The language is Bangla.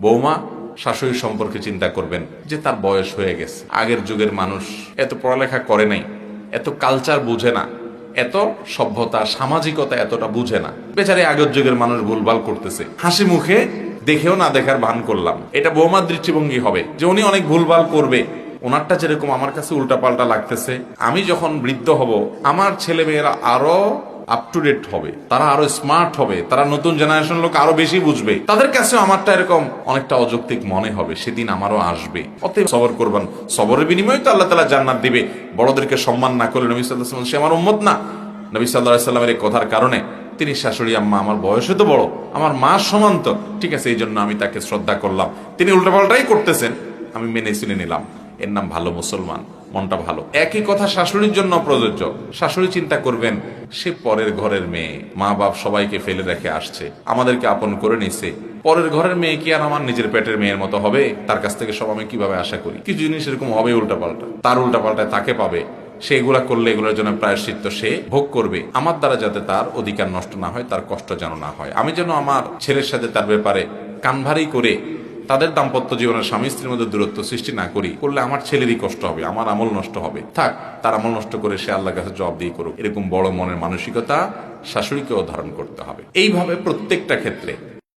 বৌমা শাশুড়ি সম্পর্কে চিন্তা করবেন যে তার বয়স হয়ে গেছে। আগের যুগের মানুষ এত পড়ালেখা করে নাই, এত কালচার বুঝে না, এত সভ্যতা সামাজিকতা এতটা বুঝে না। বেচারে আগের যুগের মানুষ ভুলভাল করতেছে, হাসি মুখে দেখেও না দেখার ভান করলাম। এটা বৌমার দৃষ্টিভঙ্গি হবে যে উনি অনেক ভুলভাল করবে, ওনারটা যেরকম আমার কাছে উল্টাপাল্টা লাগতেছে, আমি যখন বৃদ্ধ হব আমার ছেলে মেয়েরা আরো আপ টু ডেট হবে, তারা আরো স্মার্ট হবে, তারা নতুন জেনারেশন লোক আরো বেশি বুঝবে, তাদের কাছে আমারটা এরকম অনেকটা অযৌক্তিক মনে হবে, সেদিন আমারও আসবে। অতএব সবর করবেন, সবরের বিনিময়ে তো আল্লাহ তাআলা জান্নাত দিবে। বড়দেরকে সম্মান না করলে নবী সাল্লাল্লাহু আলাইহি ওয়াসাল্লাম সে আমার উম্মত না। নবী সাল্লাল্লাহু আলাইহি ওয়াসাল্লামের এই কথার কারণে তিনি শাশুড়ি আম্মা আমার বয়সে তো বড়, আমার মা সমান তো, ঠিক আছে, এই জন্য আমি তাকে শ্রদ্ধা করলাম। তিনি উল্টাপাল্টাই করতেছেন, আমি মেনে চিনে নিলাম, এর নাম ভালো মুসলমান, মনটা ভালো। একই কথা শাশুড়ির জন্য প্রযোজ্য। শাশুড়ি চিন্তা করবেন সে পরের ঘরের মেয়ে, মা বাপ সবাইকে ফেলে রেখে আসছে, আমাদেরকে আপন করে নিছে, পরের ঘরের মেয়ে কি আর আমার নিজের পেটের মেয়ের মতো হবে? তার কাছ থেকে সব আমি কিভাবে আশা করি? কিছু জিনিস এরকম হবে উল্টাপাল্টা, তার উল্টাপাল্টায় তাকে পাবে, সে এগুলা করলে এগুলোর জন্য প্রায়শ্চিত্ত সে ভোগ করবে। আমার দ্বারা যাতে তার অধিকার নষ্ট না হয়, তার কষ্ট যেন না হয়, আমি যেন আমার ছেলের সাথে তার ব্যাপারে কানভারি করে তাদের দাম্পত্য জীবনের স্বামী স্ত্রীর মধ্যে দূরত্ব সৃষ্টি না করি, করলে আমার ছেলেরই কষ্ট হবে, আমার আমল নষ্ট হবে। থাক, তার আমল নষ্ট করে সে আল্লাহর কাছে জবাবদিহি করুক। এরকম বড় মনের মানসিকতা শাশুড়িকেও ধারণ করতে হবে। এইভাবে প্রত্যেকটা ক্ষেত্রে